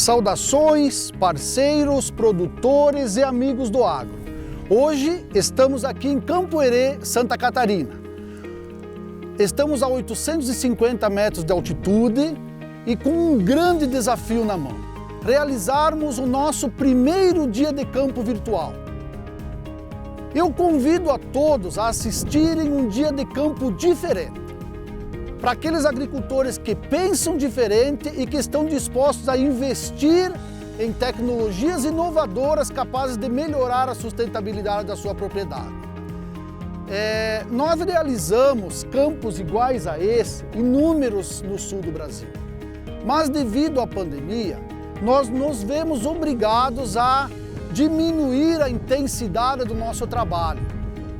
Saudações, parceiros, produtores e amigos do agro. Hoje estamos aqui em Campo Herê, Santa Catarina. Estamos a 850 metros de altitude e com um grande desafio na mão: realizarmos o nosso primeiro dia de campo virtual. Eu convido a todos a assistirem um dia de campo diferente, para aqueles agricultores que pensam diferente e que estão dispostos a investir em tecnologias inovadoras capazes de melhorar a sustentabilidade da sua propriedade. Nós realizamos campos iguais a esse, inúmeros no sul do Brasil, mas devido à pandemia, nós nos vemos obrigados a diminuir a intensidade do nosso trabalho.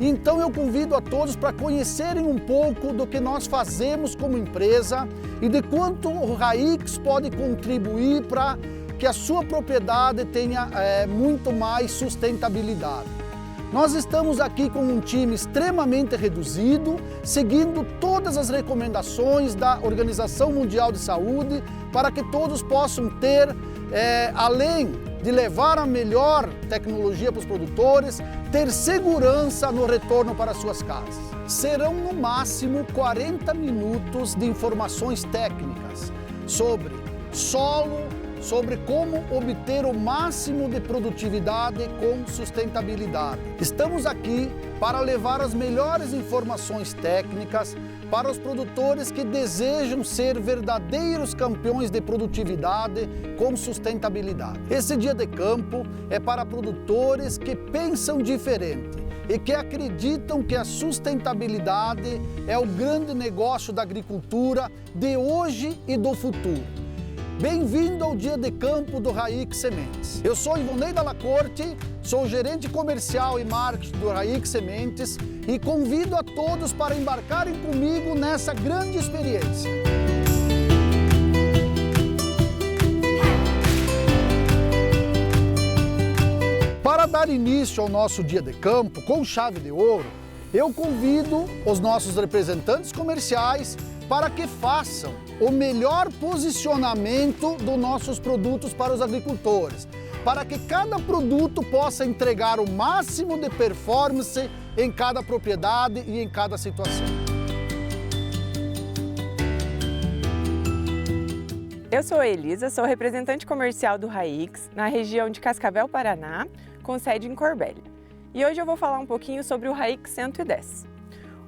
Então eu convido a todos para conhecerem um pouco do que nós fazemos como empresa e de quanto o Raix pode contribuir para que a sua propriedade tenha muito mais sustentabilidade. Nós estamos aqui com um time extremamente reduzido, seguindo todas as recomendações da Organização Mundial de Saúde, para que todos possam ter, além de levar a melhor tecnologia para os produtores, ter segurança no retorno para suas casas. Serão no máximo 40 minutos de informações técnicas sobre solo, sobre como obter o máximo de produtividade com sustentabilidade. Estamos aqui para levar as melhores informações técnicas para os produtores que desejam ser verdadeiros campeões de produtividade com sustentabilidade. Esse dia de campo é para produtores que pensam diferente e que acreditam que a sustentabilidade é o grande negócio da agricultura de hoje e do futuro. Bem-vindo ao dia de campo do Raix Sementes. Eu sou Ivonei Dalla Corte, sou gerente comercial e marketing do Raix Sementes e convido a todos para embarcarem comigo nessa grande experiência. Para dar início ao nosso dia de campo com chave de ouro, eu convido os nossos representantes comerciais para que façam o melhor posicionamento dos nossos produtos para os agricultores, para que cada produto possa entregar o máximo de performance em cada propriedade e em cada situação. Eu sou a Elisa, sou representante comercial do Raix na região de Cascavel, Paraná, com sede em Corbélia. E hoje eu vou falar um pouquinho sobre o Raix 110.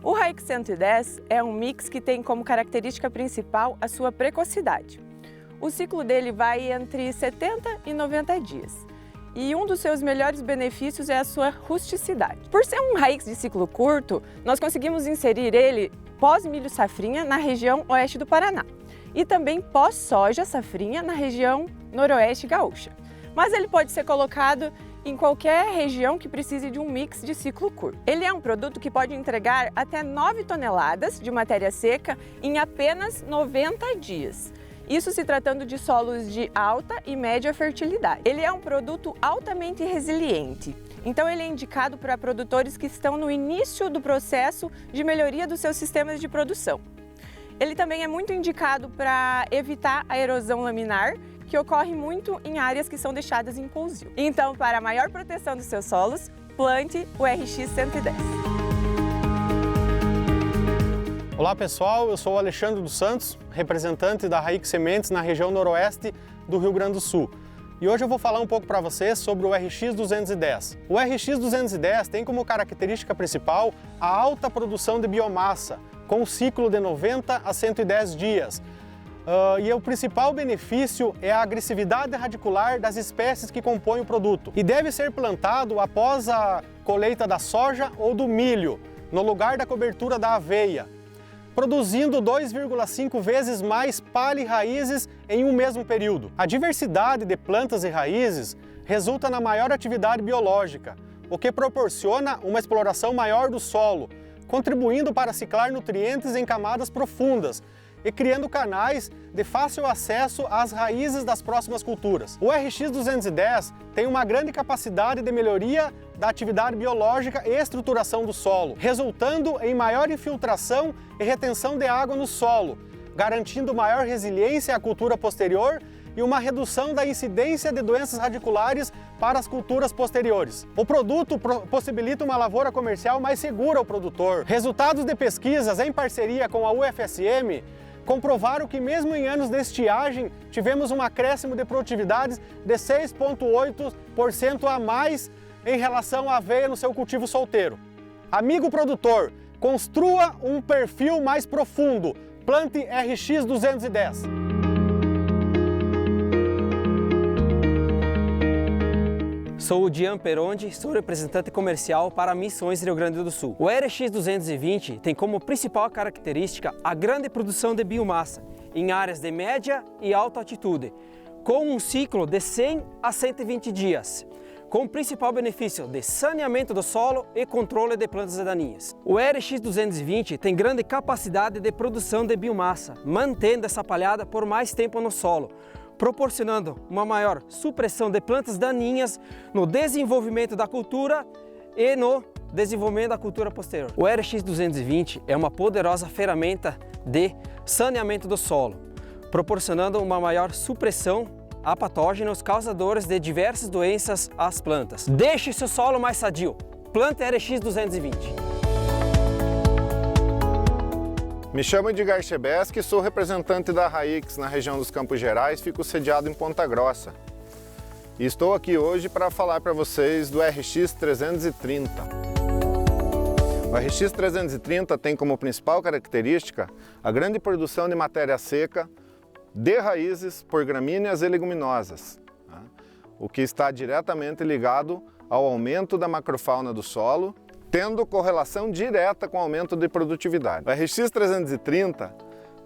O Raix 110 é um mix que tem como característica principal a sua precocidade. O ciclo dele vai entre 70 e 90 dias. E um dos seus melhores benefícios é a sua rusticidade. Por ser um Raix de ciclo curto, nós conseguimos inserir ele pós-milho safrinha na região oeste do Paraná e também pós-soja safrinha na região noroeste gaúcha. Mas ele pode ser colocado em qualquer região que precise de um mix de ciclo curto. Ele é um produto que pode entregar até 9 toneladas de matéria seca em apenas 90 dias. Isso se tratando de solos de alta e média fertilidade. Ele é um produto altamente resiliente, então ele é indicado para produtores que estão no início do processo de melhoria dos seus sistemas de produção. Ele também é muito indicado para evitar a erosão laminar, que ocorre muito em áreas que são deixadas em pousio. Então, para a maior proteção dos seus solos, plante o RX 110. Olá pessoal, eu sou o Alexandre dos Santos, representante da Raix Sementes na região noroeste do Rio Grande do Sul. E hoje eu vou falar um pouco para vocês sobre o RX 210. O RX 210 tem como característica principal a alta produção de biomassa, com um ciclo de 90 a 110 dias. E o principal benefício é a agressividade radicular das espécies que compõem o produto. E deve ser plantado após a colheita da soja ou do milho, no lugar da cobertura da aveia, produzindo 2,5 vezes mais palha e raízes em um mesmo período. A diversidade de plantas e raízes resulta na maior atividade biológica, o que proporciona uma exploração maior do solo, contribuindo para ciclar nutrientes em camadas profundas e criando canais de fácil acesso às raízes das próximas culturas. O RX 210 tem uma grande capacidade de melhoria da atividade biológica e estruturação do solo, resultando em maior infiltração e retenção de água no solo, garantindo maior resiliência à cultura posterior e uma redução da incidência de doenças radiculares para as culturas posteriores. O produto possibilita uma lavoura comercial mais segura ao produtor. Resultados de pesquisas em parceria com a UFSM comprovaram que mesmo em anos de estiagem tivemos um acréscimo de produtividades de 6,8% a mais em relação à aveia no seu cultivo solteiro. Amigo produtor, construa um perfil mais profundo. Plante RX 210. Sou o Dian Perondi, sou representante comercial para Missões Rio Grande do Sul. O RX 220 tem como principal característica a grande produção de biomassa em áreas de média e alta altitude, com um ciclo de 100 a 120 dias, com o principal benefício de saneamento do solo e controle de plantas daninhas. O RX 220 tem grande capacidade de produção de biomassa, mantendo essa palhada por mais tempo no solo, proporcionando uma maior supressão de plantas daninhas no desenvolvimento da cultura e no desenvolvimento da cultura posterior. O RX 220 é uma poderosa ferramenta de saneamento do solo, proporcionando uma maior supressão a patógenos causadores de diversas doenças às plantas. Deixe seu solo mais sadio. Plante RX 220. Me chamo Edgar Chebeski, sou representante da Raix na região dos Campos Gerais, fico sediado em Ponta Grossa. E estou aqui hoje para falar para vocês do RX 330. O RX 330 tem como principal característica a grande produção de matéria seca de raízes por gramíneas e leguminosas, o que está diretamente ligado ao aumento da macrofauna do solo, tendo correlação direta com o aumento de produtividade. O RX 330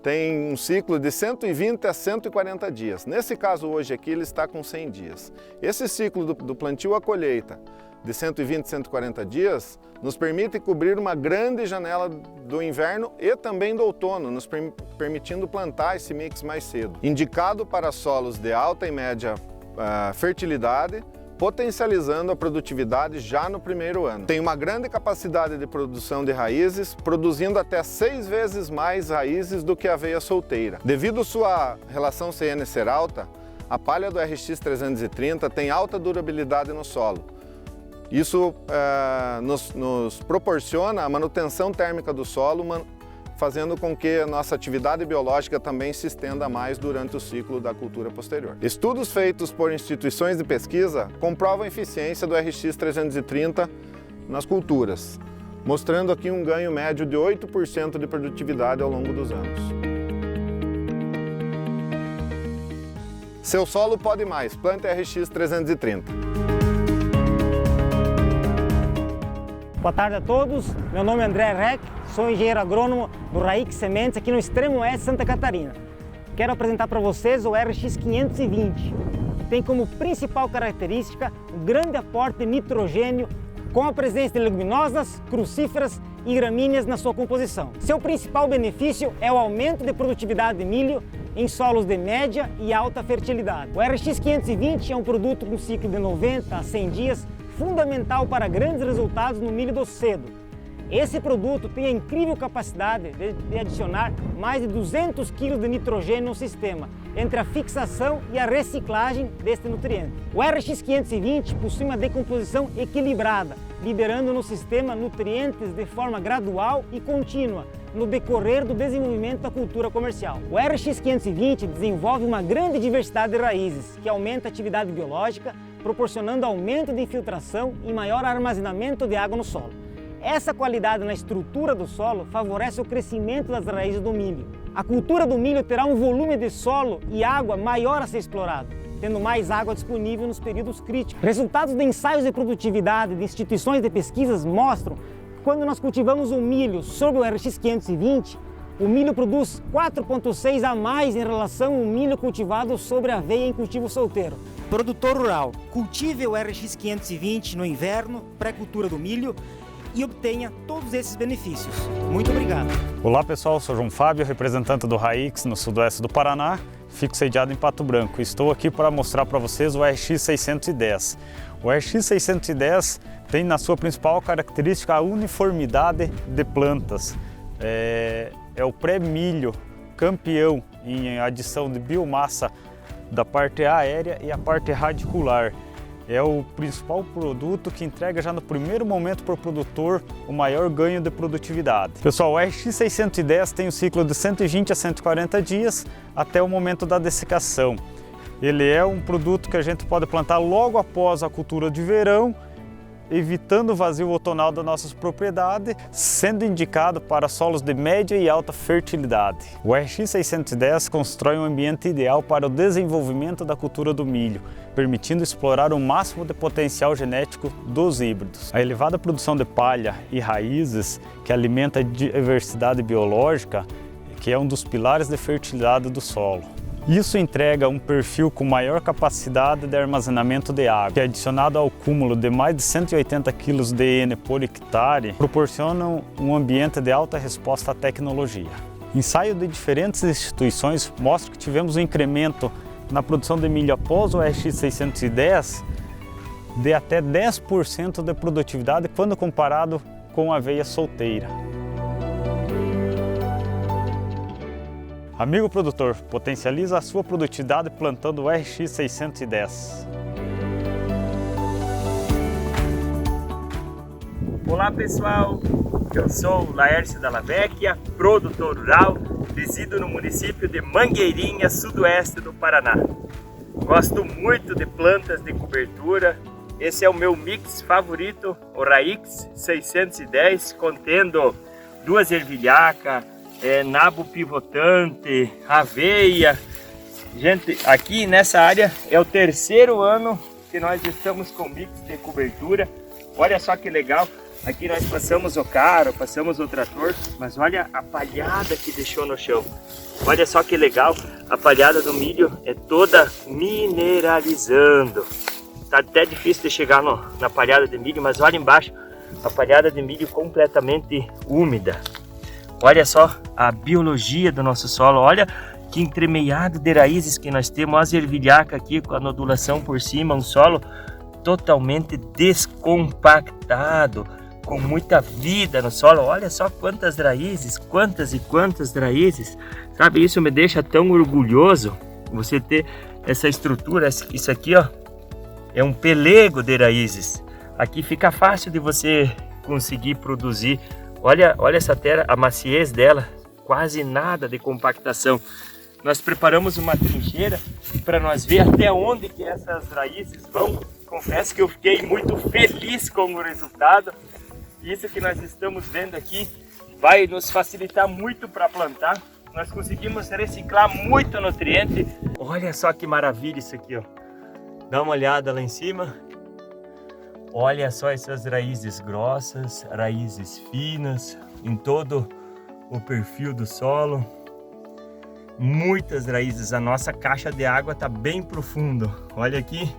tem um ciclo de 120 a 140 dias. Nesse caso hoje aqui ele está com 100 dias. Esse ciclo do plantio à colheita de 120 a 140 dias nos permite cobrir uma grande janela do inverno e também do outono, nos permitindo plantar esse mix mais cedo. Indicado para solos de alta e média fertilidade, potencializando a produtividade já no primeiro ano. Tem uma grande capacidade de produção de raízes, produzindo até 6 vezes mais raízes do que a aveia solteira. Devido à sua relação CN ser alta, a palha do RX 330 tem alta durabilidade no solo. Isso nos proporciona a manutenção térmica do solo, fazendo com que a nossa atividade biológica também se estenda mais durante o ciclo da cultura posterior. Estudos feitos por instituições de pesquisa comprovam a eficiência do RX 330 nas culturas, mostrando aqui um ganho médio de 8% de produtividade ao longo dos anos. Seu solo pode mais, plante RX 330. Boa tarde a todos, meu nome é André Reck, sou engenheiro agrônomo do Raix Sementes aqui no extremo oeste de Santa Catarina. Quero apresentar para vocês o RX 520, que tem como principal característica o grande aporte de nitrogênio com a presença de leguminosas, crucíferas e gramíneas na sua composição. Seu principal benefício é o aumento de produtividade de milho em solos de média e alta fertilidade. O RX 520 é um produto com ciclo de 90 a 100 dias, fundamental para grandes resultados no milho do cedo. Esse produto tem a incrível capacidade de adicionar mais de 200 kg de nitrogênio no sistema, entre a fixação e a reciclagem deste nutriente. O RX 520 possui uma decomposição equilibrada, liberando no sistema nutrientes de forma gradual e contínua, no decorrer do desenvolvimento da cultura comercial. O RX 520 desenvolve uma grande diversidade de raízes, que aumenta a atividade biológica, proporcionando aumento de infiltração e maior armazenamento de água no solo. Essa qualidade na estrutura do solo favorece o crescimento das raízes do milho. A cultura do milho terá um volume de solo e água maior a ser explorado, tendo mais água disponível nos períodos críticos. Resultados de ensaios de produtividade de instituições de pesquisas mostram que quando nós cultivamos o milho sob o RX 520, o milho produz 4,6 a mais em relação ao milho cultivado sobre a aveia em cultivo solteiro. Produtor rural, cultive o RX 520 no inverno, pré-cultura do milho, e obtenha todos esses benefícios. Muito obrigado. Olá pessoal, sou João Fábio, representante do Raix no sudoeste do Paraná, fico sediado em Pato Branco. Estou aqui para mostrar para vocês o RX 610. O RX 610 tem na sua principal característica a uniformidade de plantas. É o pré-milho campeão em adição de biomassa da parte aérea e a parte radicular. É o principal produto que entrega já no primeiro momento para o produtor o maior ganho de produtividade. Pessoal, o RX 610 tem um ciclo de 120 a 140 dias até o momento da dessecação. Ele é um produto que a gente pode plantar logo após a cultura de verão, evitando o vazio outonal das nossas propriedades, sendo indicado para solos de média e alta fertilidade. O RX 610 constrói um ambiente ideal para o desenvolvimento da cultura do milho, permitindo explorar o máximo de potencial genético dos híbridos. A elevada produção de palha e raízes, que alimenta a diversidade biológica, que é um dos pilares de fertilidade do solo. Isso entrega um perfil com maior capacidade de armazenamento de água, que adicionado ao cúmulo de mais de 180 kg de N por hectare, proporcionam um ambiente de alta resposta à tecnologia. Ensaio de diferentes instituições mostra que tivemos um incremento na produção de milho após o RX 610 de até 10% de produtividade quando comparado com a aveia solteira. Amigo produtor, potencializa a sua produtividade plantando o RX 610. Olá pessoal, eu sou o Laércio Dalla Vecchia, produtor rural, resido no município de Mangueirinha, sudoeste do Paraná. Gosto muito de plantas de cobertura, esse é o meu mix favorito, o RAIX 610, contendo 2 ervilhacas, nabo pivotante, aveia. Gente, aqui nessa área é o 3º ano que nós estamos com mix de cobertura. Olha só que legal, aqui nós passamos o carro, passamos o trator, mas olha a palhada que deixou no chão. Olha só que legal, a palhada do milho é toda mineralizando. Tá até difícil de chegar na palhada de milho, mas olha embaixo, a palhada de milho completamente úmida. Olha só a biologia do nosso solo, olha que entremeado de raízes que nós temos, as ervilhacas aqui com a nodulação por cima, um solo totalmente descompactado, com muita vida no solo. Olha só quantas raízes, quantas e quantas raízes, sabe, isso me deixa tão orgulhoso, você ter essa estrutura. Isso aqui, ó, é um pelego de raízes, aqui fica fácil de você conseguir produzir. Olha essa terra, a maciez dela, quase nada de compactação. Nós preparamos uma trincheira para nós ver até onde que essas raízes vão. Confesso que eu fiquei muito feliz com o resultado. Isso que nós estamos vendo aqui vai nos facilitar muito para plantar. Nós conseguimos reciclar muito nutriente. Olha só que maravilha isso aqui, ó. Dá uma olhada lá em cima. Olha só essas raízes grossas, raízes finas, em todo o perfil do solo. Muitas raízes, a nossa caixa de água está bem profundo. Olha aqui,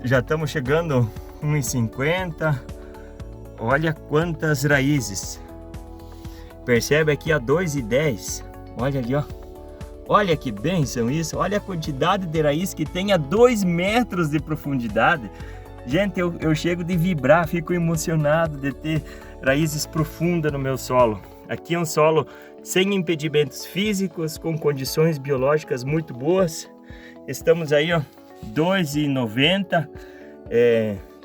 já estamos chegando a 1,50. Olha quantas raízes. Percebe aqui a 2,10. Olha ali, ó. Olha que bênção isso. Olha a quantidade de raiz que tem a 2 metros de profundidade. Gente, eu chego de vibrar, fico emocionado de ter raízes profundas no meu solo. Aqui é um solo sem impedimentos físicos, com condições biológicas muito boas. Estamos aí, ó, 2,90.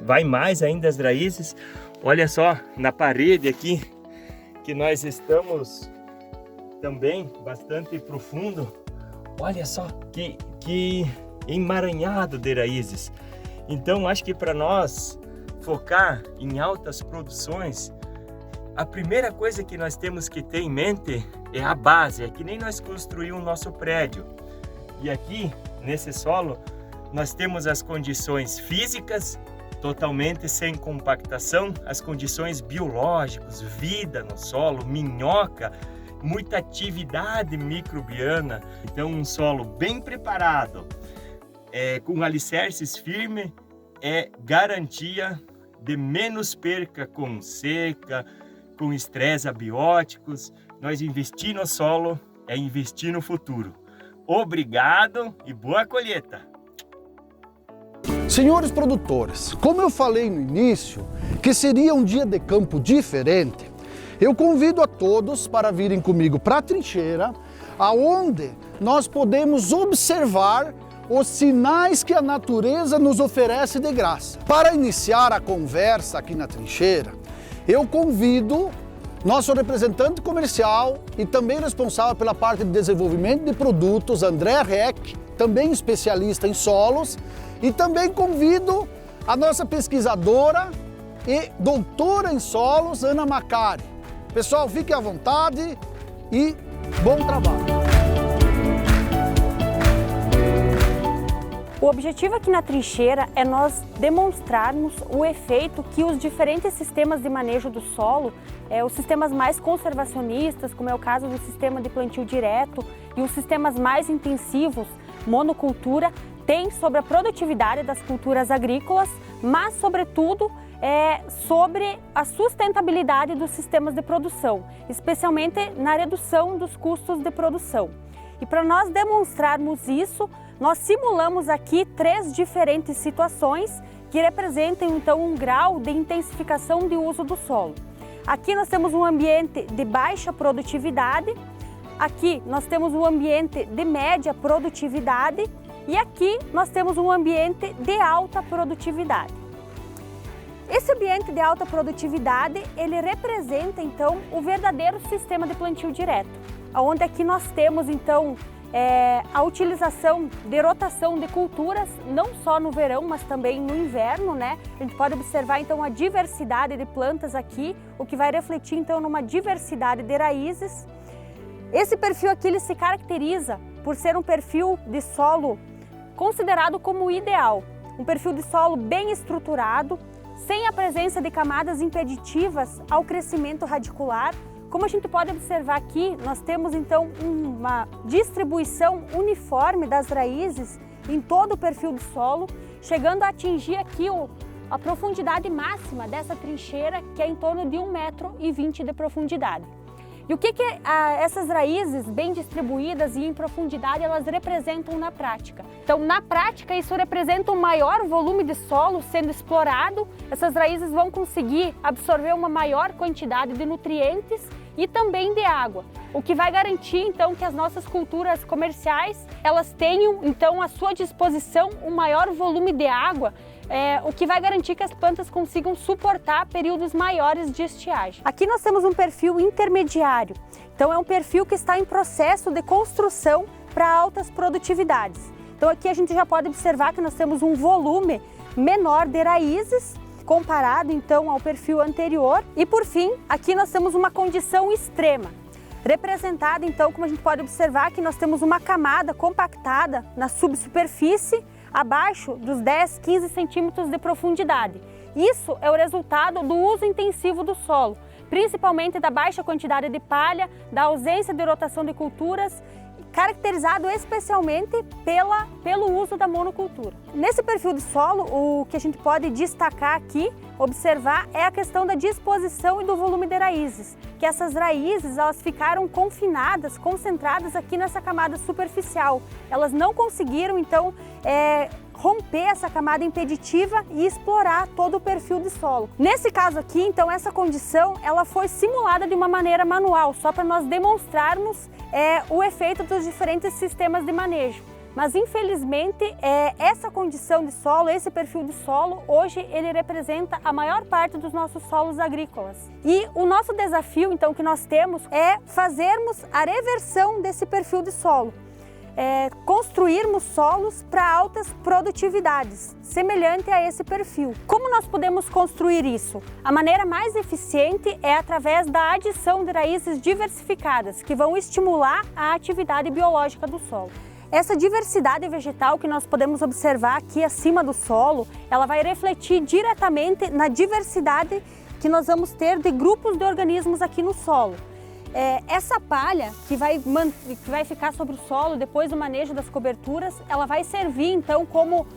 Vai mais ainda as raízes. Olha só na parede aqui, que nós estamos também bastante profundo. Olha só que emaranhado de raízes. Então, acho que para nós focar em altas produções, a primeira coisa que nós temos que ter em mente é a base. É que nem nós construímos o nosso prédio. E aqui, nesse solo, nós temos as condições físicas, totalmente sem compactação, as condições biológicas, vida no solo, minhoca, muita atividade microbiana. Então, um solo bem preparado, com alicerces firmes, é garantia de menos perca com seca, com estresse abióticos. Nós investir no solo é investir no futuro. Obrigado e boa colheita! Senhores produtores, como eu falei no início que seria um dia de campo diferente, eu convido a todos para virem comigo para a trincheira, aonde nós podemos observar os sinais que a natureza nos oferece de graça. Para iniciar a conversa aqui na trincheira, eu convido nosso representante comercial e também responsável pela parte de desenvolvimento de produtos, André Reck, também especialista em solos, e também convido a nossa pesquisadora e doutora em solos, Ana Macari. Pessoal, fiquem à vontade e bom trabalho! O objetivo aqui na trincheira é nós demonstrarmos o efeito que os diferentes sistemas de manejo do solo, os sistemas mais conservacionistas, como é o caso do sistema de plantio direto, e os sistemas mais intensivos, monocultura, têm sobre a produtividade das culturas agrícolas, mas, sobretudo, sobre a sustentabilidade dos sistemas de produção, especialmente na redução dos custos de produção. E para nós demonstrarmos isso, nós simulamos aqui 3 diferentes situações que representam então um grau de intensificação de uso do solo. Aqui nós temos um ambiente de baixa produtividade, aqui nós temos um ambiente de média produtividade e aqui nós temos um ambiente de alta produtividade. Esse ambiente de alta produtividade, ele representa então o verdadeiro sistema de plantio direto, onde aqui nós temos então a utilização de rotação de culturas, não só no verão, mas também no inverno, né? A gente pode observar então a diversidade de plantas aqui, o que vai refletir então numa diversidade de raízes. Esse perfil aqui ele se caracteriza por ser um perfil de solo considerado como ideal, um perfil de solo bem estruturado, sem a presença de camadas impeditivas ao crescimento radicular. Como a gente pode observar aqui, nós temos então uma distribuição uniforme das raízes em todo o perfil do solo, chegando a atingir aqui a profundidade máxima dessa trincheira, que é em torno de 1,20 m de profundidade. E o que essas raízes bem distribuídas e em profundidade elas representam na prática? Então, na prática, isso representa um maior volume de solo sendo explorado, essas raízes vão conseguir absorver uma maior quantidade de nutrientes e também de água, o que vai garantir então que as nossas culturas comerciais elas tenham então à sua disposição um maior volume de água, o que vai garantir que as plantas consigam suportar períodos maiores de estiagem. Aqui nós temos um perfil intermediário, então é um perfil que está em processo de construção para altas produtividades. Então aqui a gente já pode observar que nós temos um volume menor de raízes, comparado então ao perfil anterior. E por fim, aqui nós temos uma condição extrema, representada então, como a gente pode observar, que nós temos uma camada compactada na subsuperfície, abaixo dos 10, 15 centímetros de profundidade. Isso é o resultado do uso intensivo do solo, principalmente da baixa quantidade de palha, da ausência de rotação de culturas, caracterizado especialmente pelo uso da monocultura. Nesse perfil de solo, o que a gente pode destacar aqui, observar, é a questão da disposição e do volume de raízes, que essas raízes elas ficaram confinadas, concentradas aqui nessa camada superficial. Elas não conseguiram, então, romper essa camada impeditiva e explorar todo o perfil de solo. Nesse caso aqui, então, essa condição ela foi simulada de uma maneira manual, só para nós demonstrarmos o efeito dos diferentes sistemas de manejo. Mas, infelizmente, essa condição de solo, esse perfil de solo, hoje ele representa a maior parte dos nossos solos agrícolas. E o nosso desafio, então, que nós temos é fazermos a reversão desse perfil de solo. Construirmos solos para altas produtividades, semelhante a esse perfil. Como nós podemos construir isso? A maneira mais eficiente é através da adição de raízes diversificadas, que vão estimular a atividade biológica do solo. Essa diversidade vegetal que nós podemos observar aqui acima do solo, ela vai refletir diretamente na diversidade que nós vamos ter de grupos de organismos aqui no solo. Essa palha que vai ficar sobre o solo depois do manejo das coberturas, ela vai servir então como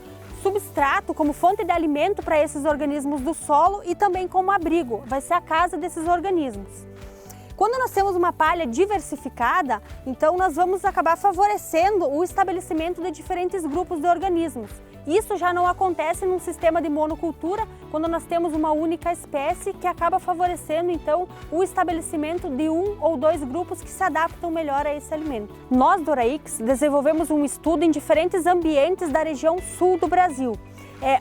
substrato, como fonte de alimento para esses organismos do solo e também como abrigo, vai ser a casa desses organismos. Quando nós temos uma palha diversificada, então nós vamos acabar favorecendo o estabelecimento de diferentes grupos de organismos. Isso já não acontece num sistema de monocultura, quando nós temos uma única espécie que acaba favorecendo então o estabelecimento de um ou dois grupos que se adaptam melhor a esse alimento. Nós do RAICS desenvolvemos um estudo em diferentes ambientes da região sul do Brasil,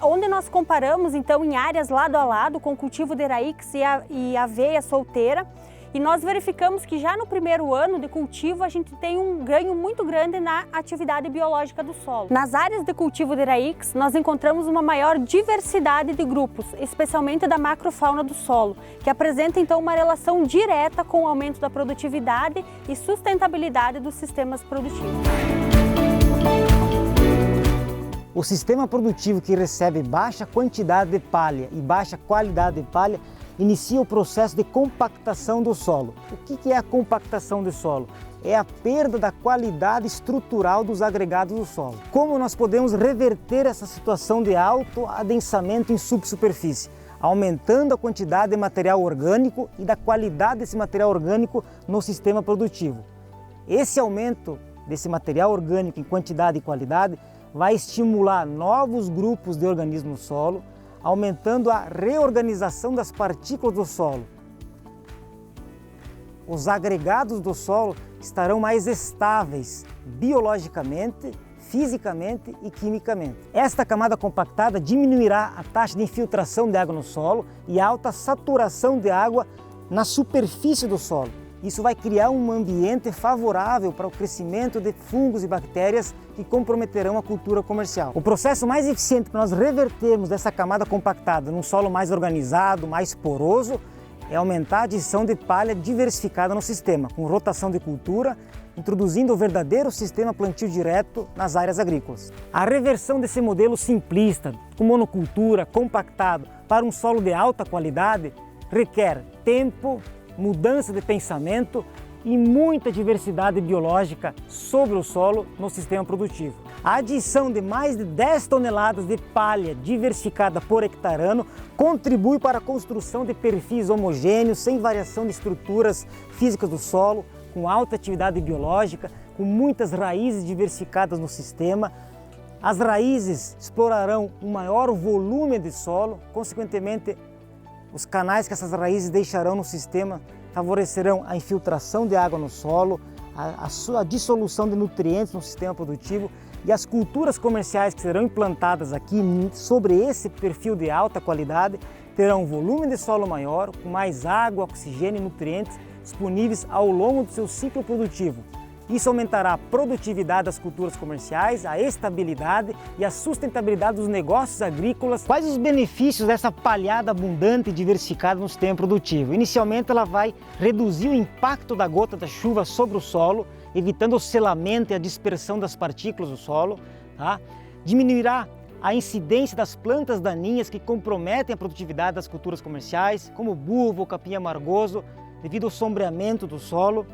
onde nós comparamos então em áreas lado a lado com o cultivo de RAICS e aveia solteira. E nós verificamos que já no primeiro ano de cultivo a gente tem um ganho muito grande na atividade biológica do solo. Nas áreas de cultivo de RAICS nós encontramos uma maior diversidade de grupos, especialmente da macrofauna do solo, que apresenta então uma relação direta com o aumento da produtividade e sustentabilidade dos sistemas produtivos. O sistema produtivo que recebe baixa quantidade de palha e baixa qualidade de palha inicia o processo de compactação do solo. O que é a compactação do solo? É a perda da qualidade estrutural dos agregados do solo. Como nós podemos reverter essa situação de alto adensamento em subsuperfície? Aumentando a quantidade de material orgânico e da qualidade desse material orgânico no sistema produtivo. Esse aumento desse material orgânico em quantidade e qualidade vai estimular novos grupos de organismos no solo, aumentando a reorganização das partículas do solo. Os agregados do solo estarão mais estáveis biologicamente, fisicamente e quimicamente. Esta camada compactada diminuirá a taxa de infiltração de água no solo e a alta saturação de água na superfície do solo. Isso vai criar um ambiente favorável para o crescimento de fungos e bactérias que comprometerão a cultura comercial. O processo mais eficiente para nós revertermos essa camada compactada num solo mais organizado, mais poroso, é aumentar a adição de palha diversificada no sistema, com rotação de cultura, introduzindo o verdadeiro sistema plantio direto nas áreas agrícolas. A reversão desse modelo simplista, com monocultura, compactado, para um solo de alta qualidade, requer tempo, mudança de pensamento e muita diversidade biológica sobre o solo no sistema produtivo. A adição de mais de 10 toneladas de palha diversificada por hectarano contribui para a construção de perfis homogêneos, sem variação de estruturas físicas do solo, com alta atividade biológica, com muitas raízes diversificadas no sistema. As raízes explorarão um maior volume de solo, consequentemente, os canais que essas raízes deixarão no sistema favorecerão a infiltração de água no solo, a dissolução de nutrientes no sistema produtivo, e as culturas comerciais que serão implantadas aqui sobre esse perfil de alta qualidade terão um volume de solo maior, com mais água, oxigênio e nutrientes disponíveis ao longo do seu ciclo produtivo. Isso aumentará a produtividade das culturas comerciais, a estabilidade e a sustentabilidade dos negócios agrícolas. Quais os benefícios dessa palhada abundante e diversificada no sistema produtivo? Inicialmente, ela vai reduzir o impacto da gota da chuva sobre o solo, evitando o selamento e a dispersão das partículas do solo. Diminuirá a incidência das plantas daninhas que comprometem a produtividade das culturas comerciais, como burro ou capim amargoso, devido ao sombreamento do solo.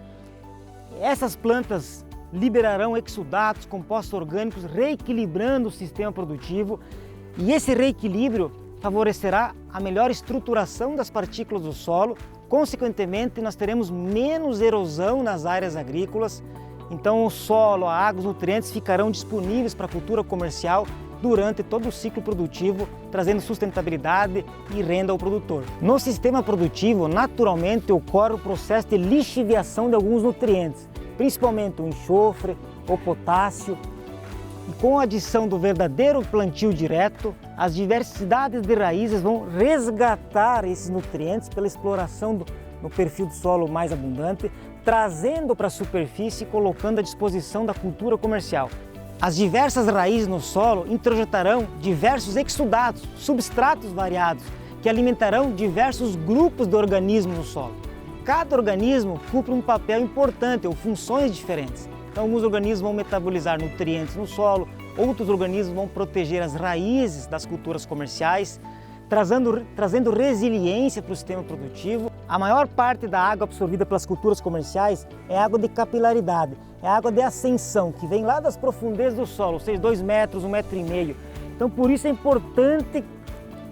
Essas plantas liberarão exudatos, compostos orgânicos, reequilibrando o sistema produtivo, e esse reequilíbrio favorecerá a melhor estruturação das partículas do solo. Consequentemente, nós teremos menos erosão nas áreas agrícolas, então o solo, a água, os nutrientes ficarão disponíveis para a cultura comercial durante todo o ciclo produtivo, trazendo sustentabilidade e renda ao produtor. No sistema produtivo, naturalmente, ocorre o processo de lixiviação de alguns nutrientes, principalmente o enxofre, o potássio. E com a adição do verdadeiro plantio direto, as diversidades de raízes vão resgatar esses nutrientes pela exploração no perfil do solo mais abundante, trazendo para a superfície e colocando à disposição da cultura comercial. As diversas raízes no solo introjetarão diversos exudatos, substratos variados, que alimentarão diversos grupos de organismos no solo. Cada organismo cumpre um papel importante ou funções diferentes. Então, alguns organismos vão metabolizar nutrientes no solo, outros organismos vão proteger as raízes das culturas comerciais, trazendo resiliência para o sistema produtivo. A maior parte da água absorvida pelas culturas comerciais é água de capilaridade, é água de ascensão, que vem lá das profundezas do solo, ou seja, 2 metros, 1,5 metro. Então, por isso é importante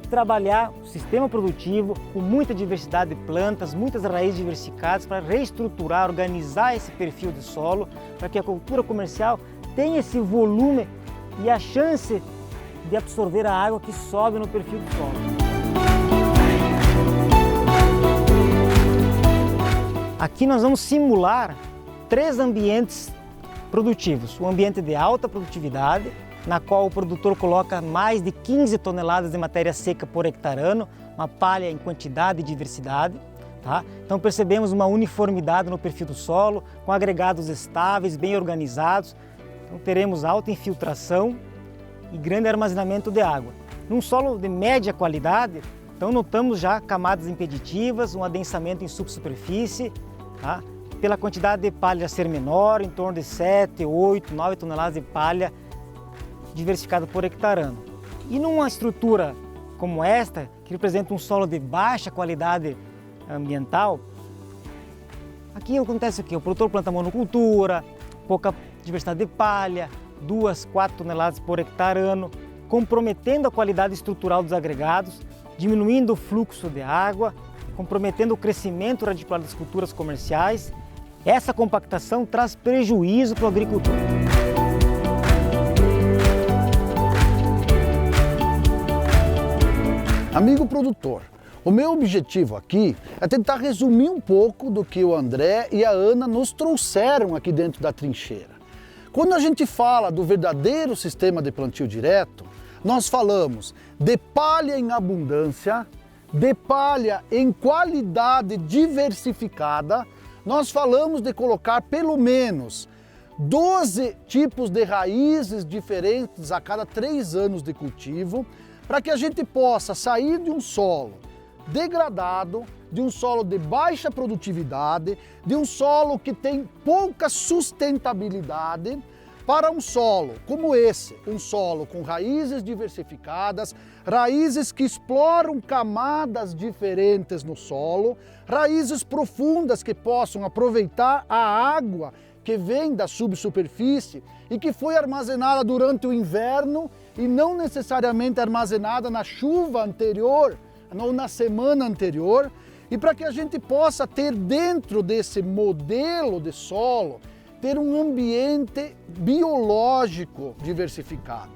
trabalhar o sistema produtivo com muita diversidade de plantas, muitas raízes diversificadas para reestruturar, organizar esse perfil de solo, para que a cultura comercial tenha esse volume e a chance de absorver a água que sobe no perfil do solo. Aqui nós vamos simular 3 ambientes produtivos. Um ambiente de alta produtividade, na qual o produtor coloca mais de 15 toneladas de matéria seca por hectare ano, uma palha em quantidade e diversidade. Tá? Então percebemos uma uniformidade no perfil do solo, com agregados estáveis, bem organizados. Então teremos alta infiltração e grande armazenamento de água. Num solo de média qualidade, então notamos já camadas impeditivas, um adensamento em subsuperfície, tá? Pela quantidade de palha ser menor, em torno de 7, 8, 9 toneladas de palha diversificada por hectare ano. E numa estrutura como esta, que representa um solo de baixa qualidade ambiental, aqui acontece o quê? O produtor planta monocultura, pouca diversidade de palha, 2, 4 toneladas por hectare ano, comprometendo a qualidade estrutural dos agregados, diminuindo o fluxo de água, comprometendo o crescimento radicular das culturas comerciais. Essa compactação traz prejuízo para o agricultor. Amigo produtor, o meu objetivo aqui é tentar resumir um pouco do que o André e a Ana nos trouxeram aqui dentro da trincheira. Quando a gente fala do verdadeiro sistema de plantio direto, nós falamos de palha em abundância, de palha em qualidade diversificada, nós falamos de colocar pelo menos 12 tipos de raízes diferentes a cada 3 anos de cultivo, para que a gente possa sair de um solo degradado, de um solo de baixa produtividade, de um solo que tem pouca sustentabilidade, para um solo como esse, um solo com raízes diversificadas, raízes que exploram camadas diferentes no solo, raízes profundas que possam aproveitar a água que vem da subsuperfície e que foi armazenada durante o inverno e não necessariamente armazenada na chuva anterior ou na semana anterior, e para que a gente possa ter dentro desse modelo de solo, ter um ambiente biológico diversificado.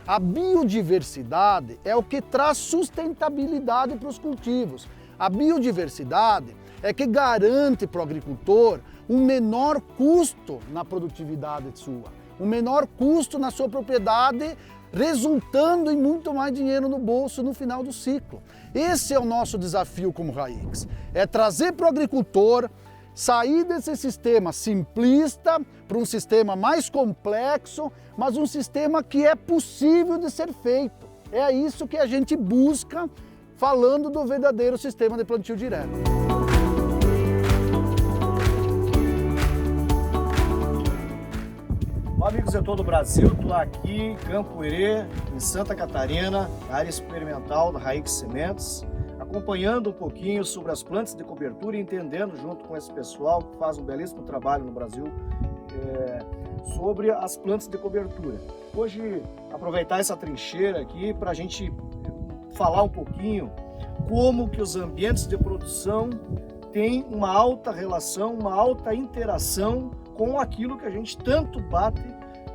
A biodiversidade é o que traz sustentabilidade para os cultivos. A biodiversidade é que garante para o agricultor um menor custo na produtividade sua, um menor custo na sua propriedade, resultando em muito mais dinheiro no bolso no final do ciclo. Esse é o nosso desafio como Raix, é trazer para o agricultor, sair desse sistema simplista para um sistema mais complexo, mas um sistema que é possível de ser feito. É isso que a gente busca falando do verdadeiro sistema de plantio direto. Olá, amigos de todo o Brasil, estou aqui em Campo Herê, em Santa Catarina, na área experimental da Raix Sementes, acompanhando um pouquinho sobre as plantas de cobertura e entendendo junto com esse pessoal que faz um belíssimo trabalho no Brasil sobre as plantas de cobertura. Hoje, aproveitar essa trincheira aqui para a gente falar um pouquinho como que os ambientes de produção têm uma alta relação, uma alta interação com aquilo que a gente tanto bate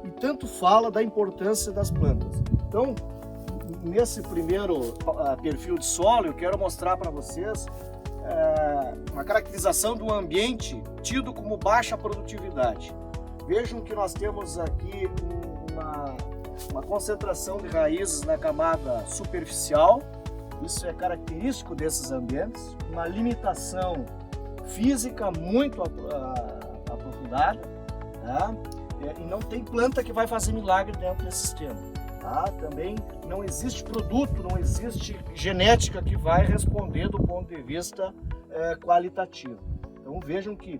e tanto fala da importância das plantas. Então, nesse primeiro perfil de solo, eu quero mostrar para vocês uma caracterização do ambiente tido como baixa produtividade. Vejam que nós temos aqui uma concentração de raízes na camada superficial, isso é característico desses ambientes, uma limitação física muito aprofundada, tá? E não tem planta que vai fazer milagre dentro desse sistema. Tá? Também não existe produto, não existe genética que vai responder do ponto de vista qualitativo. Então vejam que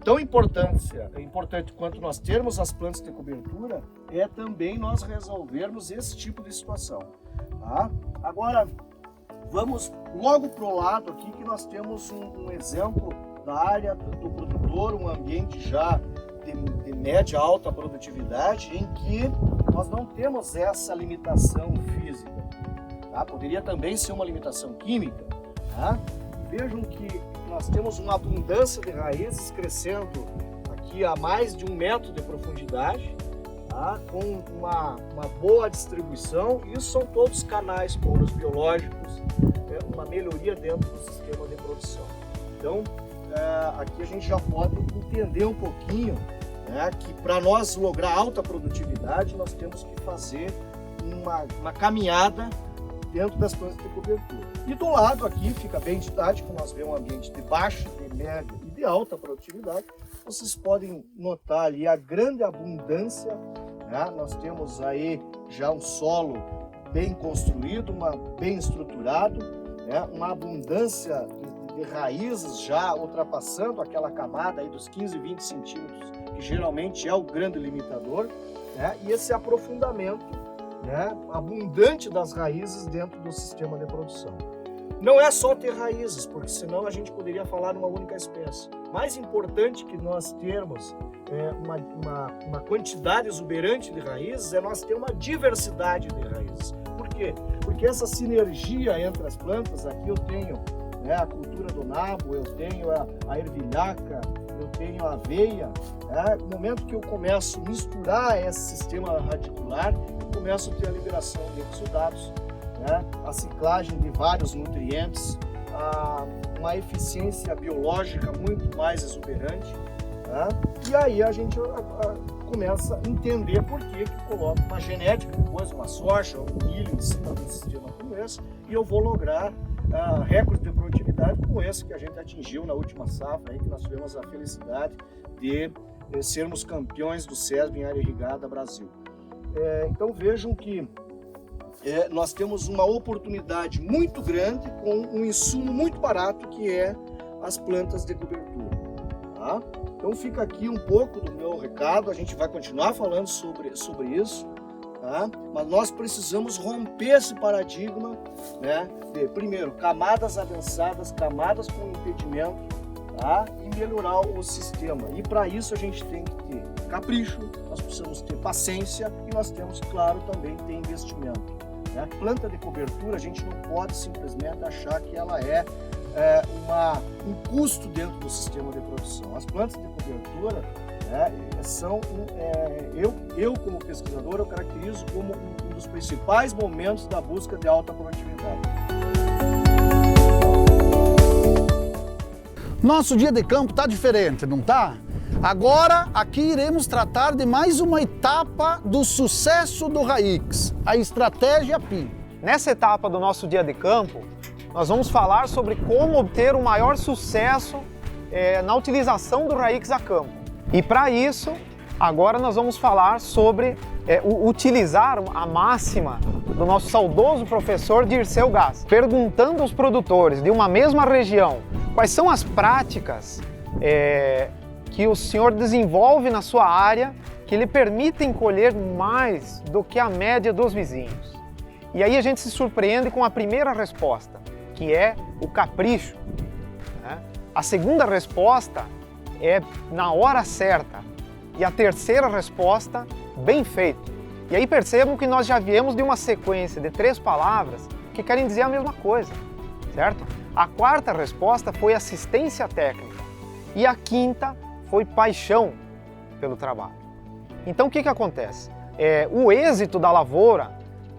tão importante quanto nós termos as plantas de cobertura é também nós resolvermos esse tipo de situação. Tá? Agora vamos logo para o lado aqui que nós temos um exemplo da área do produtor, um ambiente já de média alta produtividade em que nós não temos essa limitação física. Tá? Poderia também ser uma limitação química. Tá? Vejam que nós temos uma abundância de raízes crescendo aqui a mais de 1 metro de profundidade, tá? Com uma boa distribuição. Isso são todos canais poros biológicos, uma melhoria dentro do sistema de produção. Então, aqui a gente já pode entender um pouquinho, né, que para nós lograr alta produtividade, nós temos que fazer uma caminhada dentro das plantas de cobertura. E do lado aqui, fica bem didático, nós vemos um ambiente de baixa, de média e de alta produtividade. Vocês podem notar ali a grande abundância, né? Nós temos aí já um solo bem construído, bem estruturado, né? Uma abundância de raízes já ultrapassando aquela camada aí dos 15, 20 centímetros, que geralmente é o grande limitador, né? E esse aprofundamento, né, abundante das raízes dentro do sistema de produção. Não é só ter raízes, porque senão a gente poderia falar numa única espécie. Mais importante que nós termos uma quantidade exuberante de raízes é nós ter uma diversidade de raízes. Por quê? Porque essa sinergia entre as plantas, aqui eu tenho, né, a cultura do nabo, eu tenho a ervilhaca, eu tenho a aveia. No momento que eu começo a misturar esse sistema radicular, eu começo a ter a liberação de exudados, né, a ciclagem de vários nutrientes, uma eficiência biológica muito mais exuberante, né? E aí a gente começa a entender por que coloco uma genética, depois uma soja, um milho em cima de um sistema como esse, e eu vou lograr recordes de produtividade como esse que a gente atingiu na última safra, aí, que nós tivemos a felicidade de sermos campeões do SESB em área irrigada Brasil. Então vejam que nós temos uma oportunidade muito grande com um insumo muito barato, que é as plantas de cobertura. Tá? Então fica aqui um pouco do meu recado, a gente vai continuar falando sobre isso, tá? Mas nós precisamos romper esse paradigma, né, de, primeiro, camadas adensadas, camadas com impedimento, tá? E melhorar o sistema. E para isso a gente tem que ter capricho, nós precisamos ter paciência e nós temos, claro, também ter investimento. Né? Planta de cobertura, a gente não pode simplesmente achar que ela é um custo dentro do sistema de produção. As plantas de cobertura, né, são, eu como pesquisador, eu caracterizo como um dos principais momentos da busca de alta produtividade. Nosso dia de campo está diferente, não está? Agora, aqui iremos tratar de mais uma etapa do sucesso do Raix, a estratégia PIN. Nessa etapa do nosso dia de campo, nós vamos falar sobre como obter o maior sucesso na utilização do Raix a campo. E para isso, agora nós vamos falar sobre utilizar a máxima do nosso saudoso professor Dirceu Gás, perguntando aos produtores de uma mesma região quais são as práticas que o senhor desenvolve na sua área que lhe permitem colher mais do que a média dos vizinhos. E aí a gente se surpreende com a primeira resposta, que é o capricho, né? A segunda resposta é na hora certa. E a terceira resposta, bem feito. E aí percebam que nós já viemos de uma sequência de 3 palavras que querem dizer a mesma coisa, certo? A quarta resposta foi assistência técnica. E a quinta foi paixão pelo trabalho. Então o que acontece? O êxito da lavoura,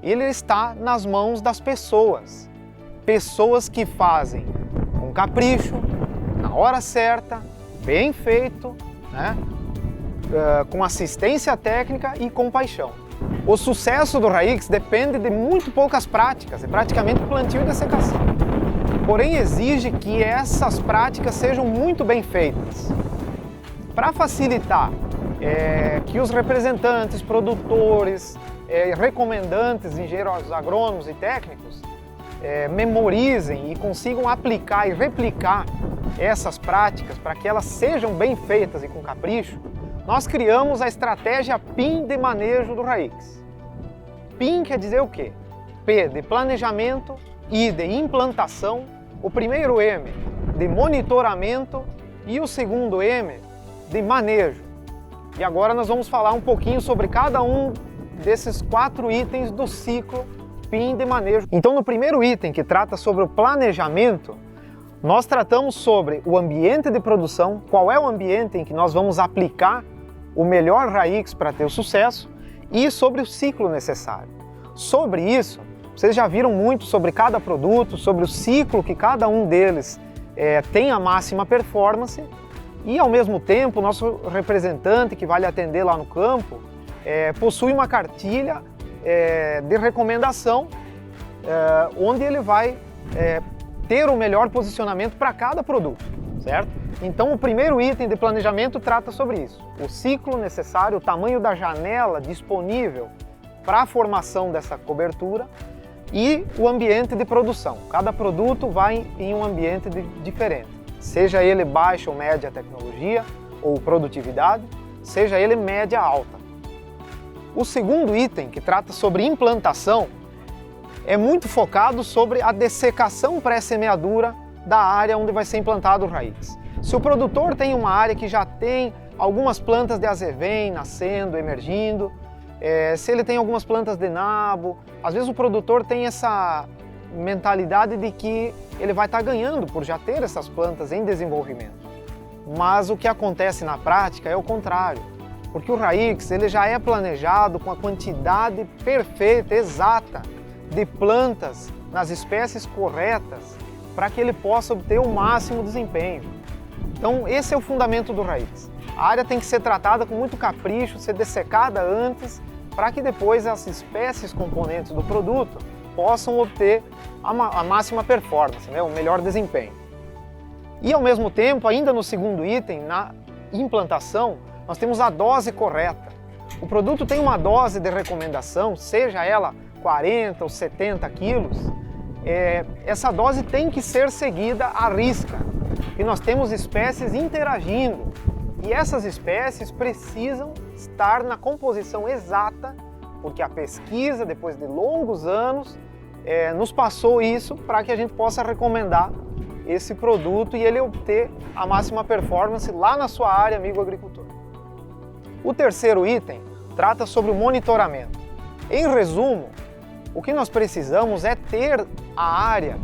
ele está nas mãos das pessoas. Pessoas que fazem com capricho, na hora certa, bem feito, né? Com assistência técnica e com paixão. O sucesso do Raix depende de muito poucas práticas, é praticamente plantio e dessecação. Porém, exige que essas práticas sejam muito bem feitas. Para facilitar que os representantes, produtores, recomendantes, engenheiros agrônomos e técnicos memorizem e consigam aplicar e replicar essas práticas para que elas sejam bem feitas e com capricho, nós criamos a estratégia PIN de manejo do Raix. PIN quer dizer o quê? P de planejamento, I de implantação, o primeiro M de monitoramento e o segundo M de manejo. E agora nós vamos falar um pouquinho sobre cada um desses 4 itens do ciclo capim de manejo. Então, no primeiro item, que trata sobre o planejamento, nós tratamos sobre o ambiente de produção, qual é o ambiente em que nós vamos aplicar o melhor Rayix para ter o sucesso, e sobre o ciclo necessário. Sobre isso, vocês já viram muito sobre cada produto, sobre o ciclo que cada um deles tem a máxima performance, e ao mesmo tempo o nosso representante que vai lhe atender lá no campo possui uma cartilha de recomendação onde ele vai ter o melhor posicionamento para cada produto, certo? Então o primeiro item de planejamento trata sobre isso, o ciclo necessário, o tamanho da janela disponível para a formação dessa cobertura e o ambiente de produção. Cada produto vai em um ambiente diferente, seja ele baixa ou média tecnologia ou produtividade, seja ele média alta. O segundo item, que trata sobre implantação, é muito focado sobre a dessecação pré-semeadura da área onde vai ser implantado o Rayix. Se o produtor tem uma área que já tem algumas plantas de azevém nascendo, emergindo, se ele tem algumas plantas de nabo, às vezes o produtor tem essa mentalidade de que ele vai estar ganhando por já ter essas plantas em desenvolvimento. Mas o que acontece na prática é o contrário, porque o Rayix ele já é planejado com a quantidade perfeita, exata, de plantas nas espécies corretas para que ele possa obter o máximo desempenho. Então esse é o fundamento do Rayix. A área tem que ser tratada com muito capricho, ser dessecada antes, para que depois as espécies componentes do produto possam obter a máxima performance, o melhor desempenho. E ao mesmo tempo, ainda no segundo item, na implantação, nós temos a dose correta. O produto tem uma dose de recomendação, seja ela 40 ou 70 quilos, essa dose tem que ser seguida à risca. E nós temos espécies interagindo. E essas espécies precisam estar na composição exata, porque a pesquisa, depois de longos anos, nos passou isso para que a gente possa recomendar esse produto e ele obter a máxima performance lá na sua área, amigo agricultor. O terceiro item trata sobre o monitoramento. Em resumo, o que nós precisamos é ter a área,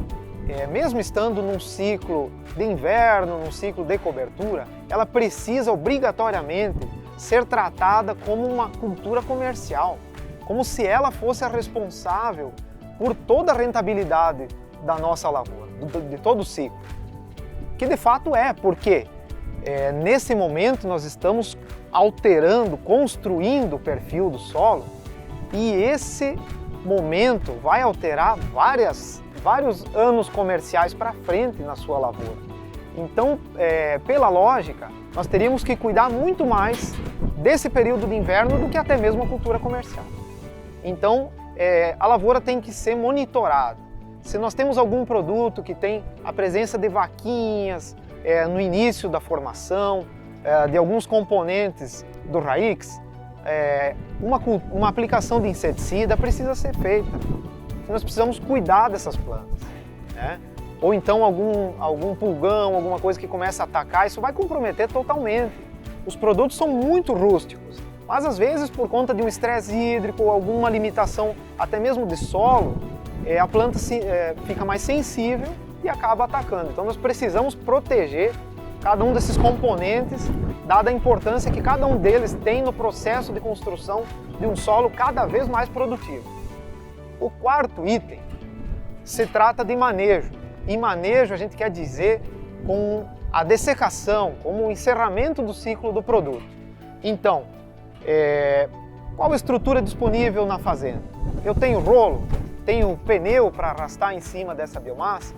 mesmo estando num ciclo de inverno, num ciclo de cobertura, ela precisa obrigatoriamente ser tratada como uma cultura comercial, como se ela fosse a responsável por toda a rentabilidade da nossa lavoura, de todo o ciclo. Que de fato porque nesse momento nós estamos alterando, construindo o perfil do solo e esse momento vai alterar vários anos comerciais para frente na sua lavoura. Então, pela lógica, nós teríamos que cuidar muito mais desse período de inverno do que até mesmo a cultura comercial. Então, a lavoura tem que ser monitorada. Se nós temos algum produto que tem a presença de vaquinhas no início da formação, de alguns componentes do Rayix, uma aplicação de inseticida precisa ser feita. Nós precisamos cuidar dessas plantas, né? Ou então algum pulgão, alguma coisa que começa a atacar, isso vai comprometer totalmente. Os produtos são muito rústicos, mas às vezes por conta de um estresse hídrico ou alguma limitação até mesmo de solo, a planta fica mais sensível e acaba atacando. Então nós precisamos proteger cada um desses componentes, dada a importância que cada um deles tem no processo de construção de um solo cada vez mais produtivo. O quarto item se trata de manejo. E manejo a gente quer dizer com a dessecação, como o encerramento do ciclo do produto. Então, qual a estrutura disponível na fazenda? Eu tenho rolo, tenho pneu para arrastar em cima dessa biomassa,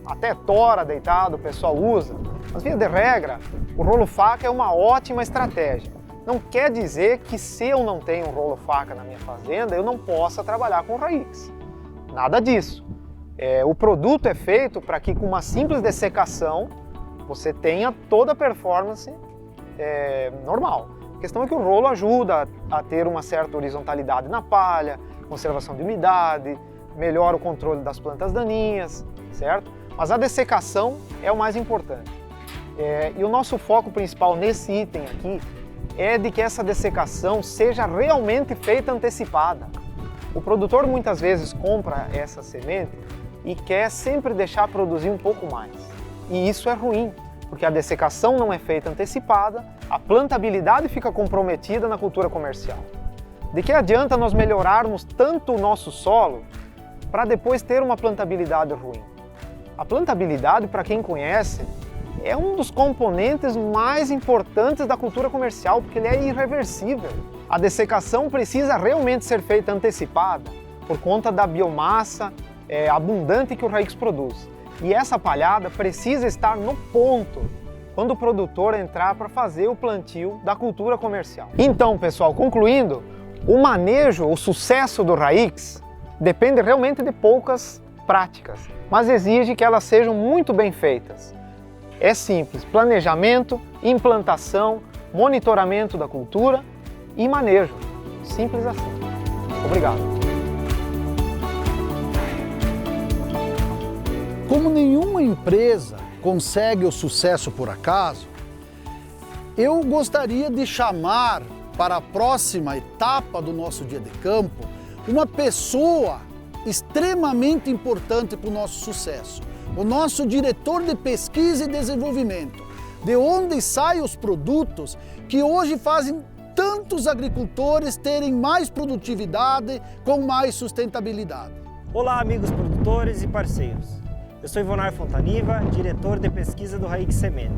até tora deitado o pessoal usa, mas via de regra, o rolo faca é uma ótima estratégia. Não quer dizer que se eu não tenho um rolo faca na minha fazenda, eu não possa trabalhar com Rayix. Nada disso. O produto é feito para que com uma simples dessecação você tenha toda a performance normal. A questão é que o rolo ajuda a ter uma certa horizontalidade na palha, conservação de umidade, melhora o controle das plantas daninhas, certo? Mas a dessecação é o mais importante. E o nosso foco principal nesse item aqui é de que essa dessecação seja realmente feita antecipada. O produtor muitas vezes compra essa semente e quer sempre deixar produzir um pouco mais. E isso é ruim, porque a dessecação não é feita antecipada, a plantabilidade fica comprometida na cultura comercial. De que adianta nós melhorarmos tanto o nosso solo para depois ter uma plantabilidade ruim? A plantabilidade, para quem conhece, é um dos componentes mais importantes da cultura comercial, porque ele é irreversível. A dessecação precisa realmente ser feita antecipada, por conta da biomassa abundante que o Raix produz. E essa palhada precisa estar no ponto, quando o produtor entrar para fazer o plantio da cultura comercial. Então, pessoal, concluindo, o manejo, o sucesso do Raix depende realmente de poucas práticas, mas exige que elas sejam muito bem feitas. É simples: planejamento, implantação, monitoramento da cultura e manejo. Simples assim. Obrigado. Como nenhuma empresa consegue o sucesso por acaso, eu gostaria de chamar para a próxima etapa do nosso dia de campo uma pessoa extremamente importante para o nosso sucesso, o nosso diretor de pesquisa e desenvolvimento, de onde saem os produtos que hoje fazem tantos agricultores terem mais produtividade com mais sustentabilidade. Olá, amigos produtores e parceiros. Eu sou Ivonar Fontaniva, diretor de pesquisa do Raix Semente.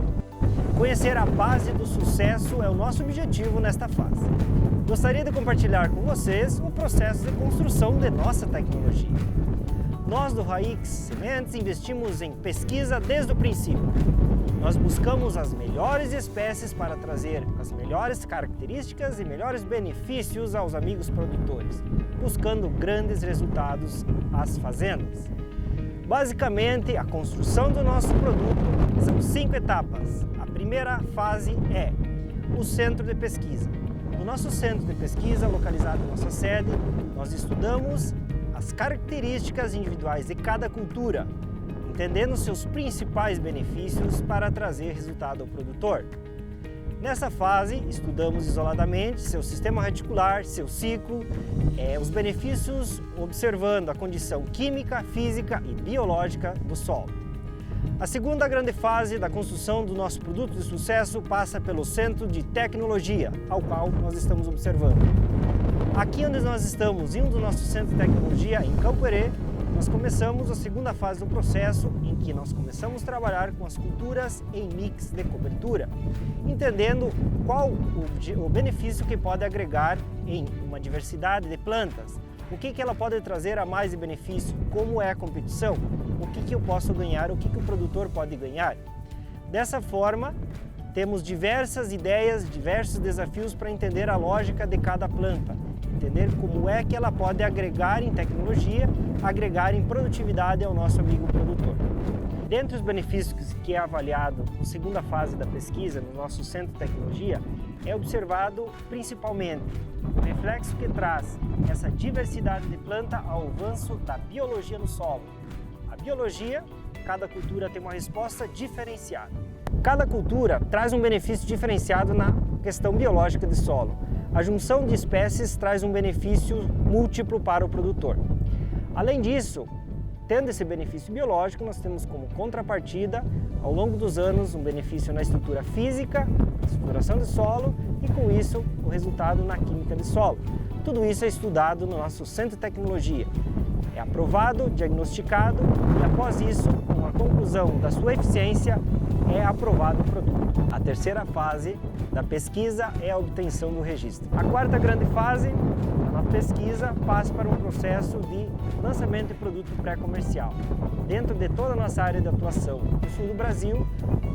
Conhecer a base do sucesso é o nosso objetivo nesta fase. Gostaria de compartilhar com vocês o processo de construção de nossa tecnologia. Nós do Raix Sementes investimos em pesquisa desde o princípio. Nós buscamos as melhores espécies para trazer as melhores características e melhores benefícios aos amigos produtores, buscando grandes resultados às fazendas. Basicamente, a construção do nosso produto são 5 etapas. A primeira fase é o centro de pesquisa. No nosso centro de pesquisa, localizado em nossa sede, nós estudamos as características individuais de cada cultura, entendendo seus principais benefícios para trazer resultado ao produtor. Nessa fase, estudamos isoladamente seu sistema reticular, seu ciclo, os benefícios observando a condição química, física e biológica do solo. A segunda grande fase da construção do nosso produto de sucesso passa pelo centro de tecnologia, ao qual nós estamos observando. Aqui onde nós estamos, em um dos nossos centros de tecnologia, em Campoerê, nós começamos a segunda fase do processo, em que nós começamos a trabalhar com as culturas em mix de cobertura, entendendo qual o benefício que pode agregar em uma diversidade de plantas, o que ela pode trazer a mais de benefício, como é a competição, o que eu posso ganhar, o que o produtor pode ganhar. Dessa forma, temos diversas ideias, diversos desafios para entender a lógica de cada planta, entender como é que ela pode agregar em tecnologia, agregar em produtividade ao nosso amigo produtor. Dentre os benefícios que é avaliado na segunda fase da pesquisa, no nosso centro de tecnologia, é observado principalmente o reflexo que traz essa diversidade de planta ao avanço da biologia no solo. A biologia, cada cultura tem uma resposta diferenciada. Cada cultura traz um benefício diferenciado na questão biológica de solo. A junção de espécies traz um benefício múltiplo para o produtor. Além disso, tendo esse benefício biológico, nós temos como contrapartida, ao longo dos anos, um benefício na estrutura física, na estruturação de solo e, com isso, o resultado na química de solo. Tudo isso é estudado no nosso Centro de Tecnologia. É aprovado, diagnosticado e, após isso, com a conclusão da sua eficiência, é aprovado o produto. A terceira fase da pesquisa é a obtenção do registro. A quarta grande fase da pesquisa passa para um processo de lançamento de produto pré-comercial. Dentro de toda a nossa área de atuação no sul do Brasil,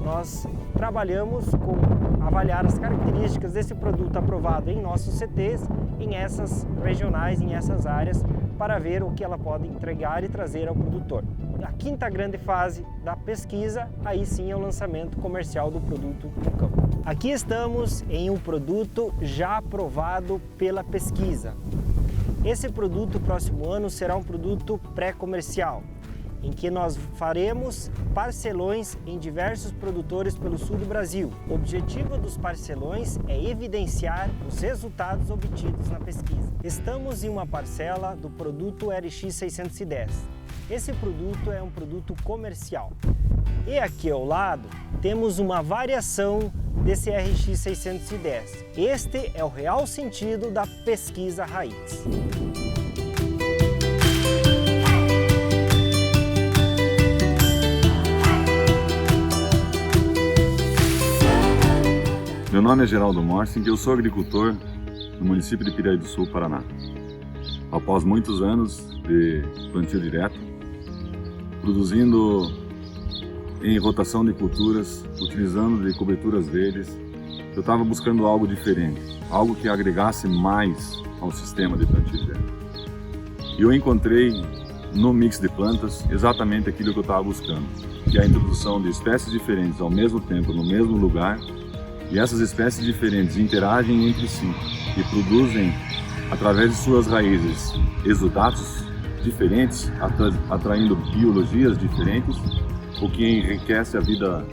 nós trabalhamos com avaliar as características desse produto aprovado em nossos CTs, em essas regionais, em essas áreas, para ver o que ela pode entregar e trazer ao produtor. A quinta grande fase da pesquisa, aí sim é o lançamento comercial do produto no campo. Aqui estamos em um produto já aprovado pela pesquisa. Esse produto, próximo ano, será um produto pré-comercial. em que nós faremos parcelões em diversos produtores pelo sul do Brasil. O objetivo dos parcelões é evidenciar os resultados obtidos na pesquisa. Estamos em uma parcela do produto RX 610. Esse produto é um produto comercial. E aqui ao lado temos uma variação desse RX 610. Este é o real sentido da pesquisa Raix. Meu nome é Geraldo Morsing e eu sou agricultor no município de Piraí do Sul, Paraná. Após muitos anos de plantio direto, produzindo em rotação de culturas, utilizando de coberturas verdes, eu estava buscando algo diferente, algo que agregasse mais ao sistema de plantio direto. E eu encontrei no mix de plantas exatamente aquilo que eu estava buscando, que é a introdução de espécies diferentes ao mesmo tempo, no mesmo lugar, e essas espécies diferentes interagem entre si e produzem, através de suas raízes, exudatos diferentes, atraindo biologias diferentes, o que enriquece a vida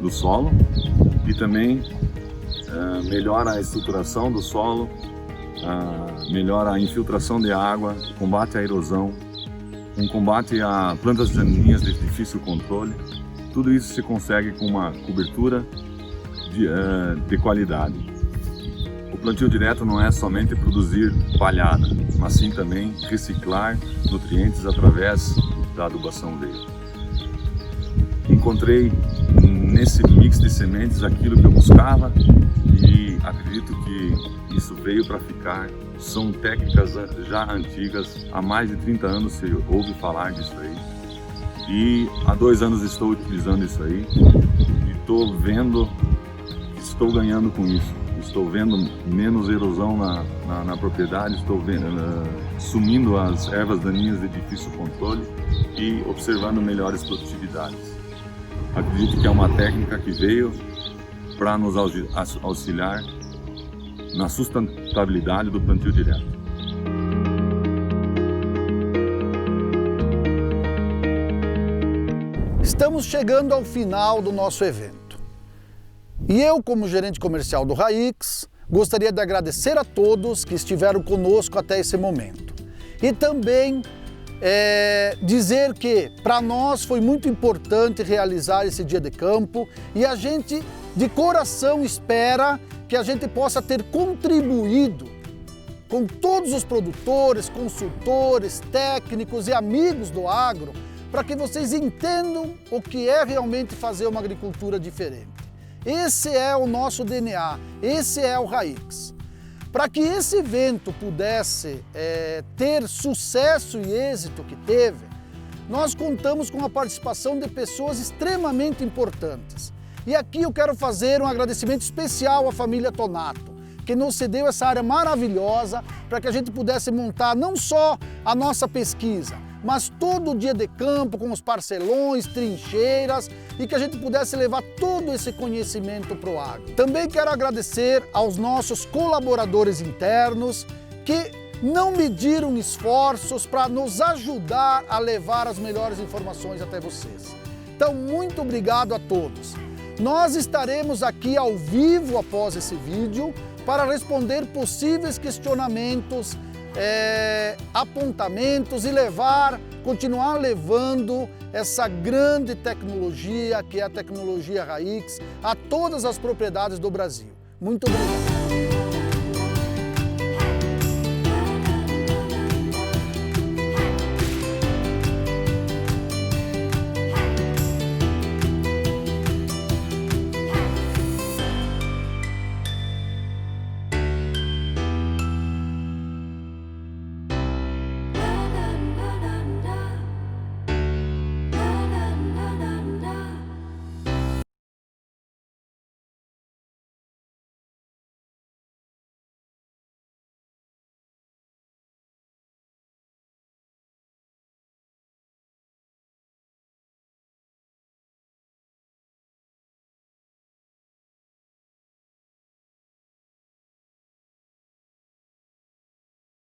do solo e também melhora a estruturação do solo, melhora a infiltração de água, combate à erosão, um combate a plantas daninhas de difícil controle. Tudo isso se consegue com uma cobertura de qualidade. O plantio direto não é somente produzir palhada, mas sim também reciclar nutrientes através da adubação dele. Encontrei nesse mix de sementes aquilo que eu buscava e acredito que isso veio para ficar. São técnicas já antigas, há mais de 30 anos se ouve falar disso aí. E há 2 anos estou utilizando isso aí e estou vendo que estou ganhando com isso. Estou vendo menos erosão na propriedade, estou vendo, sumindo as ervas daninhas de difícil controle e observando melhores produtividades. Acredito que é uma técnica que veio para nos auxiliar na sustentabilidade do plantio direto. Estamos chegando ao final do nosso evento. E eu, como gerente comercial do Raix, gostaria de agradecer a todos que estiveram conosco até esse momento. E também dizer que para nós foi muito importante realizar esse dia de campo e a gente de coração espera que a gente possa ter contribuído com todos os produtores, consultores, técnicos e amigos do agro para que vocês entendam o que é realmente fazer uma agricultura diferente. Esse é o nosso DNA, esse é o Raix. Para que esse evento pudesse ter sucesso e êxito que teve, nós contamos com a participação de pessoas extremamente importantes. E aqui eu quero fazer um agradecimento especial à família Tonato, que nos cedeu essa área maravilhosa para que a gente pudesse montar não só a nossa pesquisa, mas todo o dia de campo com os parcelões, trincheiras e que a gente pudesse levar todo esse conhecimento para o agro. Também quero agradecer aos nossos colaboradores internos que não mediram esforços para nos ajudar a levar as melhores informações até vocês. Então, muito obrigado a todos. Nós estaremos aqui ao vivo após esse vídeo para responder possíveis questionamentos, apontamentos e continuar levando essa grande tecnologia, que é a tecnologia Raix, a todas as propriedades do Brasil. Muito obrigado.